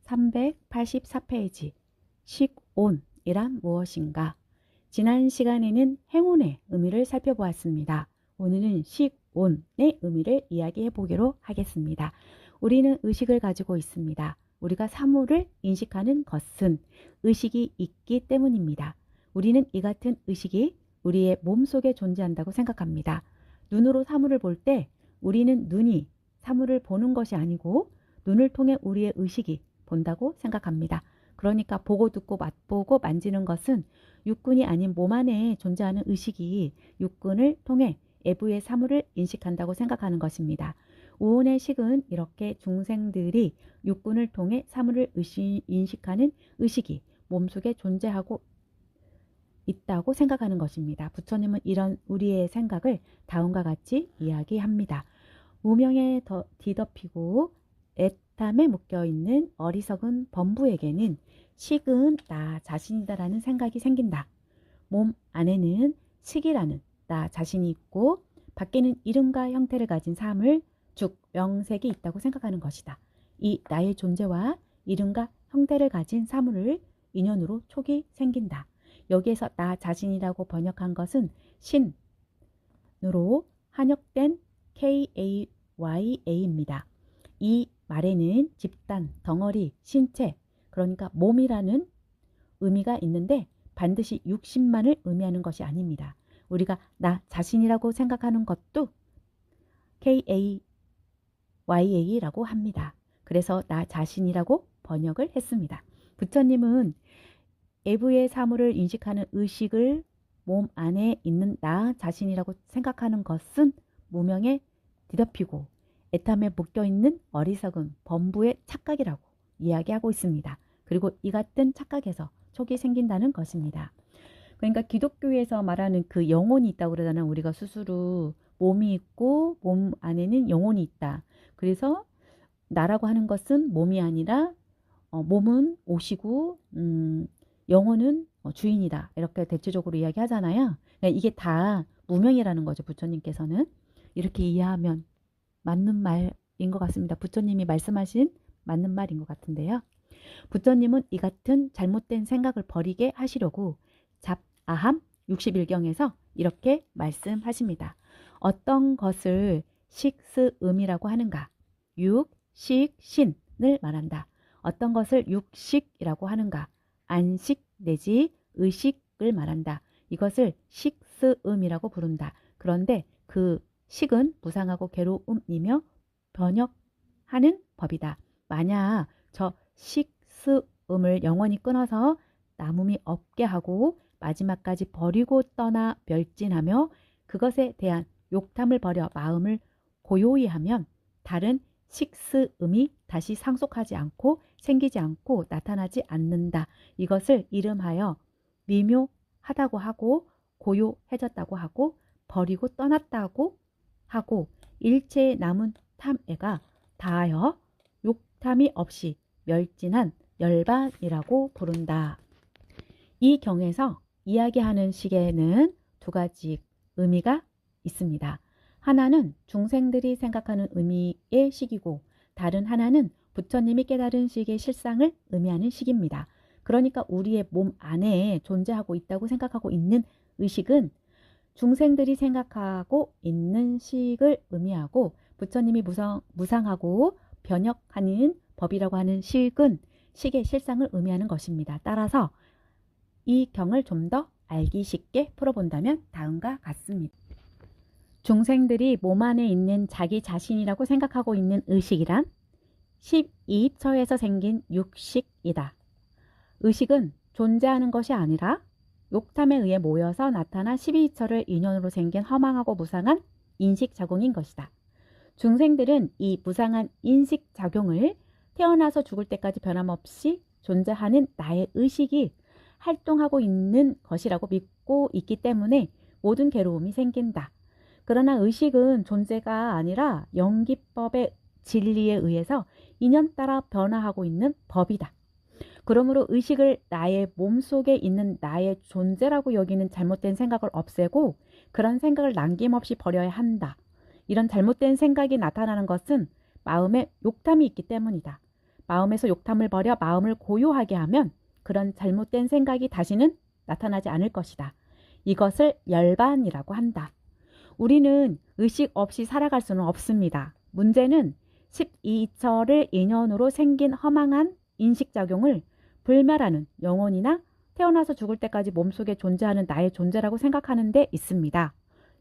384페이지 식온이란 무엇인가? 지난 시간에는 행운의 의미를 살펴보았습니다. 오늘은 식온의 의미를 이야기해 보기로 하겠습니다. 우리는 의식을 가지고 있습니다. 우리가 사물을 인식하는 것은 의식이 있기 때문입니다. 우리는 이 같은 의식이 우리의 몸속에 존재한다고 생각합니다. 눈으로 사물을 볼 때 우리는 눈이 사물을 보는 것이 아니고 눈을 통해 우리의 의식이 본다고 생각합니다. 그러니까 보고 듣고 맛보고 만지는 것은 육군이 아닌 몸 안에 존재하는 의식이 육군을 통해 외부의 사물을 인식한다고 생각하는 것입니다. 우온의 식은 이렇게 중생들이 육군을 통해 사물을 인식하는 의식이 몸속에 존재하고 있다고 생각하는 것입니다. 부처님은 이런 우리의 생각을 다음과 같이 이야기합니다. 무명에 뒤덮이고 애탐에 묶여있는 어리석은 범부에게는 식은 나 자신이다라는 생각이 생긴다. 몸 안에는 식이라는 나 자신이 있고 밖에는 이름과 형태를 가진 사물, 즉 명색이 있다고 생각하는 것이다. 이 나의 존재와 이름과 형태를 가진 사물을 인연으로 촉이 생긴다. 여기에서 나 자신이라고 번역한 것은 신으로 한역된 KAYA입니다. 이 말에는 집단, 덩어리, 신체, 그러니까 몸이라는 의미가 있는데 반드시 육신만을 의미하는 것이 아닙니다. 우리가 나 자신이라고 생각하는 것도 KAYA라고 합니다. 그래서 나 자신이라고 번역을 했습니다. 부처님은 외부의 사물을 인식하는 의식을 몸 안에 있는 나 자신이라고 생각하는 것은 무명에 뒤덮이고 애탐에 묶여있는 어리석은 범부의 착각이라고 이야기하고 있습니다. 그리고 이 같은 착각에서 촉이 생긴다는 것입니다. 그러니까 기독교에서 말하는 그 영혼이 있다고 그러잖아요. 우리가 스스로 몸이 있고 몸 안에는 영혼이 있다. 그래서 나라고 하는 것은 몸이 아니라 몸은 옷이고 영혼은 주인이다. 이렇게 대체적으로 이야기하잖아요. 이게 다 무명이라는 거죠. 부처님께서는 이렇게 이해하면 맞는 말인 것 같습니다. 부처님이 말씀하신 맞는 말인 것 같은데요. 부처님은 이 같은 잘못된 생각을 버리게 하시려고 잡아함 61경에서 이렇게 말씀하십니다. 어떤 것을 식스음이라고 하는가? 육, 식, 신을 말한다. 어떤 것을 육식이라고 하는가? 안식 내지 의식을 말한다. 이것을 식스음이라고 부른다. 그런데 그 식은 무상하고 괴로움이며 번역하는 법이다. 만약 저 식스음을 영원히 끊어서 남음이 없게 하고 마지막까지 버리고 떠나 멸진하며 그것에 대한 욕탐을 버려 마음을 고요히 하면 다른 식스음이 다시 상속하지 않고 생기지 않고 나타나지 않는다. 이것을 이름하여 미묘하다고 하고 고요해졌다고 하고 버리고 떠났다고 하고 일체의 남은 탐애가 다하여 욕탐이 없이 멸진한 열반이라고 부른다. 이 경에서 이야기하는 식에는 두 가지 의미가 있습니다. 하나는 중생들이 생각하는 의미의 식이고 다른 하나는 부처님이 깨달은 식의 실상을 의미하는 식입니다. 그러니까 우리의 몸 안에 존재하고 있다고 생각하고 있는 의식은 중생들이 생각하고 있는 식을 의미하고 부처님이 무상하고 변혁하는 법이라고 하는 식은 식의 실상을 의미하는 것입니다. 따라서 이 경을 좀 더 알기 쉽게 풀어본다면 다음과 같습니다. 중생들이 몸 안에 있는 자기 자신이라고 생각하고 있는 의식이란 12처에서 생긴 육식이다. 의식은 존재하는 것이 아니라 욕탐에 의해 모여서 나타난 12처를 인연으로 생긴 허망하고 무상한 인식작용인 것이다. 중생들은 이 무상한 인식작용을 태어나서 죽을 때까지 변함없이 존재하는 나의 의식이 활동하고 있는 것이라고 믿고 있기 때문에 모든 괴로움이 생긴다. 그러나 의식은 존재가 아니라 영기법의 진리에 의해서 인연 따라 변화하고 있는 법이다. 그러므로 의식을 나의 몸속에 있는 나의 존재라고 여기는 잘못된 생각을 없애고 그런 생각을 남김없이 버려야 한다. 이런 잘못된 생각이 나타나는 것은 마음에 욕탐이 있기 때문이다. 마음에서 욕탐을 버려 마음을 고요하게 하면 그런 잘못된 생각이 다시는 나타나지 않을 것이다. 이것을 열반이라고 한다. 우리는 의식 없이 살아갈 수는 없습니다. 문제는 12처를 인연으로 생긴 허망한 인식작용을 불멸하는 영혼이나 태어나서 죽을 때까지 몸속에 존재하는 나의 존재라고 생각하는 데 있습니다.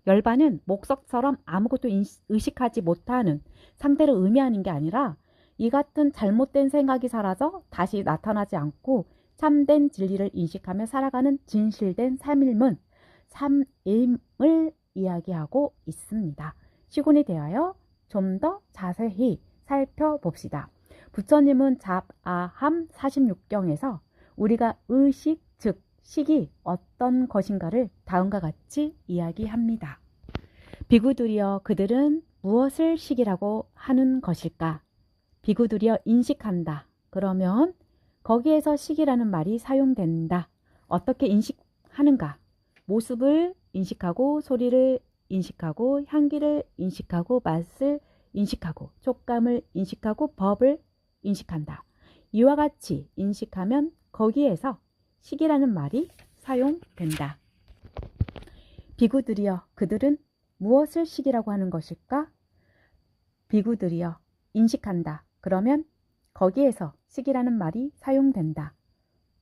열반은 목석처럼 아무것도 의식하지 못하는 상태를 의미하는 게 아니라 이 같은 잘못된 생각이 사라져 다시 나타나지 않고 참된 진리를 인식하며 살아가는 진실된 삼일문, 삼임을 이야기하고 있습니다. 시군에 대하여 좀 더 자세히 살펴봅시다. 부처님은 잡아함 46경에서 우리가 의식, 즉 식이 어떤 것인가를 다음과 같이 이야기합니다. 비구들이여, 그들은 무엇을 식이라고 하는 것일까? 비구들이여, 인식한다. 그러면 거기에서 식이라는 말이 사용된다. 어떻게 인식하는가? 모습을 인식하고, 소리를 인식하고, 향기를 인식하고, 맛을 인식하고, 촉감을 인식하고, 법을 인식한다. 이와 같이 인식하면 거기에서 식이라는 말이 사용된다. 비구들이여, 그들은 무엇을 식이라고 하는 것일까? 비구들이여, 인식한다. 그러면 거기에서 식이라는 말이 사용된다.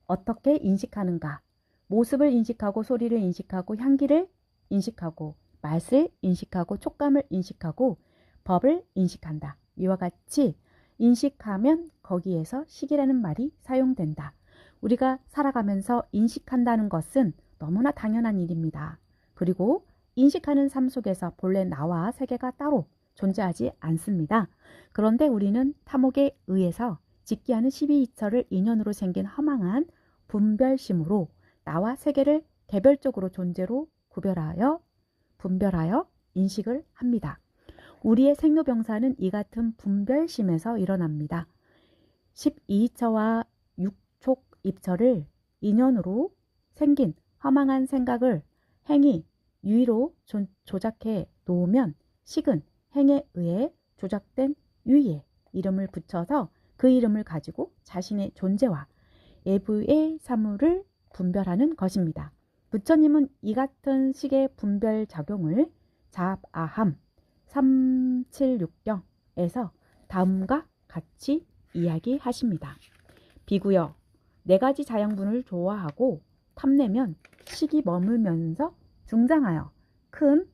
어떻게 인식하는가? 모습을 인식하고, 소리를 인식하고, 향기를 인식하고, 맛을 인식하고, 촉감을 인식하고, 법을 인식한다. 이와 같이 인식하면 거기에서 식이라는 말이 사용된다. 우리가 살아가면서 인식한다는 것은 너무나 당연한 일입니다. 그리고 인식하는 삶 속에서 본래 나와 세계가 따로 존재하지 않습니다. 그런데 우리는 탐욕에 의해서 짓기하는 12이처를 인연으로 생긴 허망한 분별심으로 나와 세계를 개별적으로 존재로 분별하여 인식을 합니다. 우리의 생로병사는 이 같은 분별심에서 일어납니다. 12처와 육촉입처를 인연으로 생긴 허망한 생각을 행위, 유의로 조작해 놓으면 식은 행에 의해 조작된 유의에 이름을 붙여서 그 이름을 가지고 자신의 존재와 예부의 사물을 분별하는 것입니다. 부처님은 이 같은 식의 분별 작용을 잡아함 376경에서 다음과 같이 이야기하십니다. 비구여, 네 가지 자양분을 좋아하고 탐내면 식이 머물면서 중장하여 큰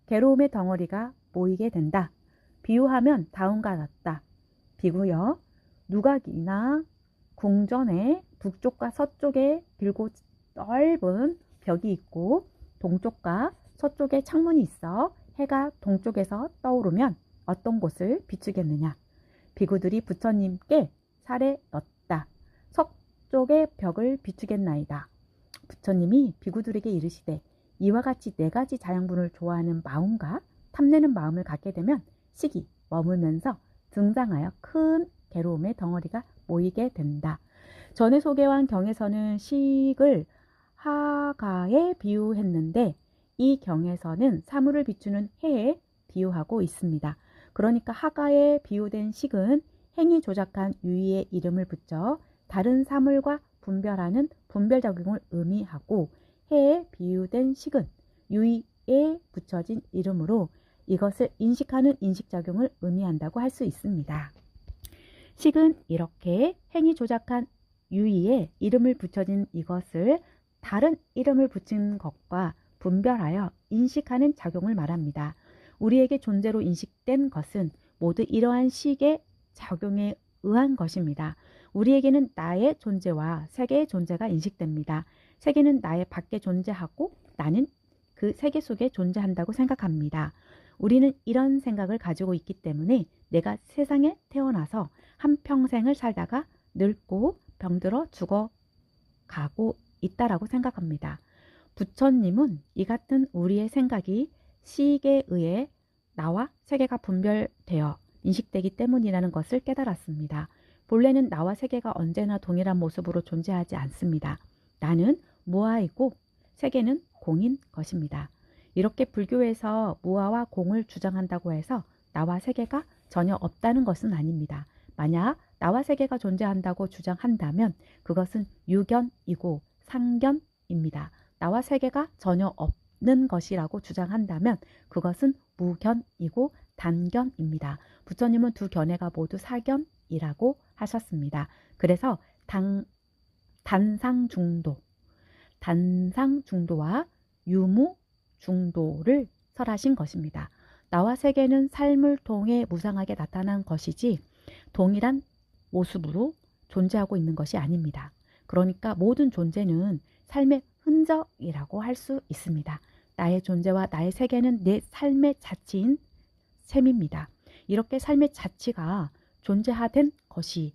괴로움의 덩어리가 모이게 된다. 비유하면 다음과 같다. 비구여, 누각이나 궁전에 북쪽과 서쪽에 길고 넓은 벽이 있고 동쪽과 서쪽에 창문이 있어 해가 동쪽에서 떠오르면 어떤 곳을 비추겠느냐? 비구들이 부처님께 살에 넣었다. 서쪽의 벽을 비추겠나이다. 부처님이 비구들에게 이르시되 이와 같이 네 가지 자양분을 좋아하는 마음과 탐내는 마음을 갖게 되면 식이 머물면서 등장하여 큰 괴로움의 덩어리가 모이게 된다. 전에 소개한 경에서는 식을 하가에 비유했는데 이 경에서는 사물을 비추는 해에 비유하고 있습니다. 그러니까 하가에 비유된 식은 행이 조작한 유의의 이름을 붙여 다른 사물과 분별하는 분별작용을 의미하고 해에 비유된 식은 유의에 붙여진 이름으로 이것을 인식하는 인식작용을 의미한다고 할 수 있습니다. 식은 이렇게 행이 조작한 유의에 이름을 붙여진 이것을 다른 이름을 붙인 것과 분별하여 인식하는 작용을 말합니다. 우리에게 존재로 인식된 것은 모두 이러한 식의 작용에 의한 것입니다. 우리에게는 나의 존재와 세계의 존재가 인식됩니다. 세계는 나의 밖에 존재하고 나는 그 세계 속에 존재한다고 생각합니다. 우리는 이런 생각을 가지고 있기 때문에 내가 세상에 태어나서 한평생을 살다가 늙고 병들어 죽어가고 있다라고 생각합니다. 부처님은 이 같은 우리의 생각이 식에 의해 나와 세계가 분별되어 인식되기 때문이라는 것을 깨달았습니다. 본래는 나와 세계가 언제나 동일한 모습으로 존재하지 않습니다. 나는 무아이고 세계는 공인 것입니다. 이렇게 불교에서 무아와 공을 주장한다고 해서 나와 세계가 전혀 없다는 것은 아닙니다. 만약 나와 세계가 존재한다고 주장한다면 그것은 유견이고 상견입니다. 나와 세계가 전혀 없는 것이라고 주장한다면 그것은 무견이고 단견입니다. 부처님은 두 견해가 모두 사견이라고 하셨습니다. 그래서 단상중도와 유무중도를 설하신 것입니다. 나와 세계는 삶을 통해 무상하게 나타난 것이지 동일한 모습으로 존재하고 있는 것이 아닙니다. 그러니까 모든 존재는 삶의 흔적이라고 할 수 있습니다. 나의 존재와 나의 세계는 내 삶의 자치인 셈입니다. 이렇게 삶의 자치가 존재하된 것이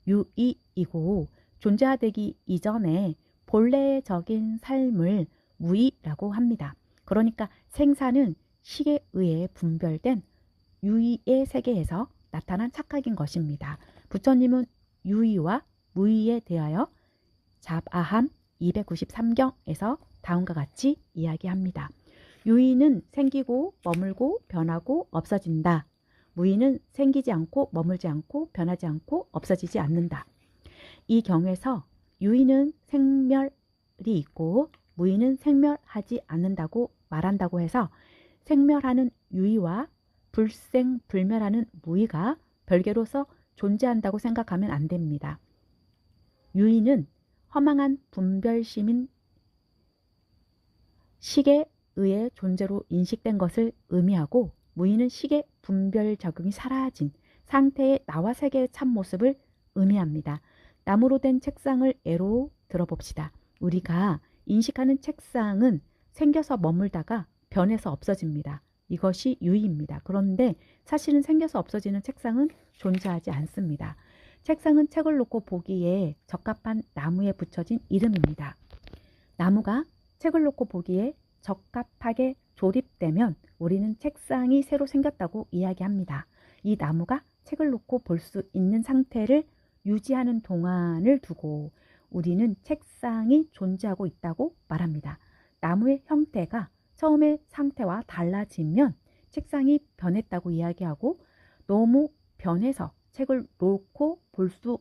유의이고 존재하되기 이전에 본래적인 삶을 무의라고 합니다. 그러니까 생사는 식에 의해 분별된 유의의 세계에서 나타난 착각인 것입니다. 부처님은 유의와 무의에 대하여 잡아함 293경에서 다음과 같이 이야기합니다. 유의는 생기고 머물고 변하고 없어진다. 무의는 생기지 않고 머물지 않고 변하지 않고 없어지지 않는다. 이 경에서 유의는 생멸이 있고 무의는 생멸하지 않는다고 말한다고 해서 생멸하는 유의와 불생불멸하는 무의가 별개로서 존재한다고 생각하면 안 됩니다. 유의는 허망한 분별심인 식에 의해 존재로 인식된 것을 의미하고 무의는 식의 분별 적용이 사라진 상태의 나와 세계의 참모습을 의미합니다. 나무로 된 책상을 예로 들어봅시다. 우리가 인식하는 책상은 생겨서 머물다가 변해서 없어집니다. 이것이 유의입니다. 그런데 사실은 생겨서 없어지는 책상은 존재하지 않습니다. 책상은 책을 놓고 보기에 적합한 나무에 붙여진 이름입니다. 나무가 책을 놓고 보기에 적합하게 조립되면 우리는 책상이 새로 생겼다고 이야기합니다. 이 나무가 책을 놓고 볼 수 있는 상태를 유지하는 동안을 두고 우리는 책상이 존재하고 있다고 말합니다. 나무의 형태가 처음의 상태와 달라지면 책상이 변했다고 이야기하고 너무 변해서 책을 놓고 볼 수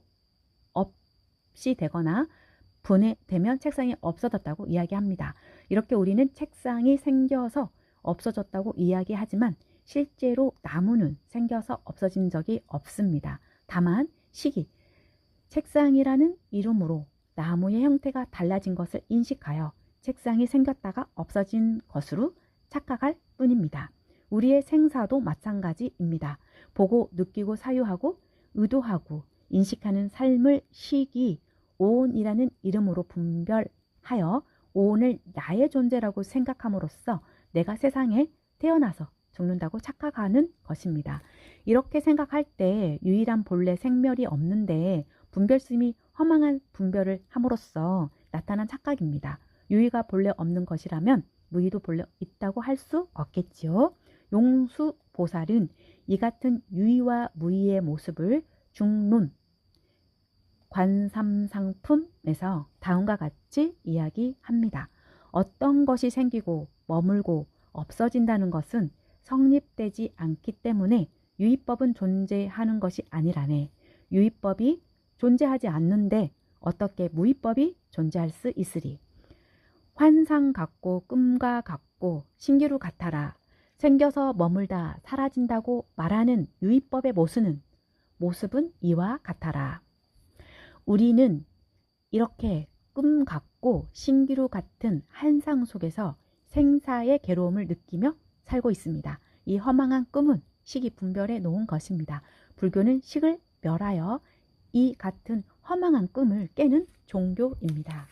없이 되거나 분해되면 책상이 없어졌다고 이야기합니다. 이렇게 우리는 책상이 생겨서 없어졌다고 이야기하지만 실제로 나무는 생겨서 없어진 적이 없습니다. 다만 시기, 책상이라는 이름으로 나무의 형태가 달라진 것을 인식하여 책상이 생겼다가 없어진 것으로 착각할 뿐입니다. 우리의 생사도 마찬가지입니다. 보고 느끼고 사유하고 의도하고 인식하는 삶을 시기, 오온이라는 이름으로 분별하여 오온을 나의 존재라고 생각함으로써 내가 세상에 태어나서 죽는다고 착각하는 것입니다. 이렇게 생각할 때 유일한 본래 생멸이 없는데 분별심이 허망한 분별을 함으로써 나타난 착각입니다. 유의가 본래 없는 것이라면 무의도 본래 있다고 할 수 없겠지요. 용수보살은 이 같은 유의와 무의의 모습을 중론 관삼상품에서 다음과 같이 이야기합니다. 어떤 것이 생기고 머물고 없어진다는 것은 성립되지 않기 때문에 유의법은 존재하는 것이 아니라네. 유의법이 존재하지 않는데 어떻게 무의법이 존재할 수 있으리. 환상 같고 꿈과 같고 신기루 같아라. 생겨서 머물다 사라진다고 말하는 유의법의 모습은 이와 같아라. 우리는 이렇게 꿈 같고 신기루 같은 환상 속에서 생사의 괴로움을 느끼며 살고 있습니다. 이 허망한 꿈은 식이 분별해 놓은 것입니다. 불교는 식을 멸하여 이 같은 허망한 꿈을 깨는 종교입니다.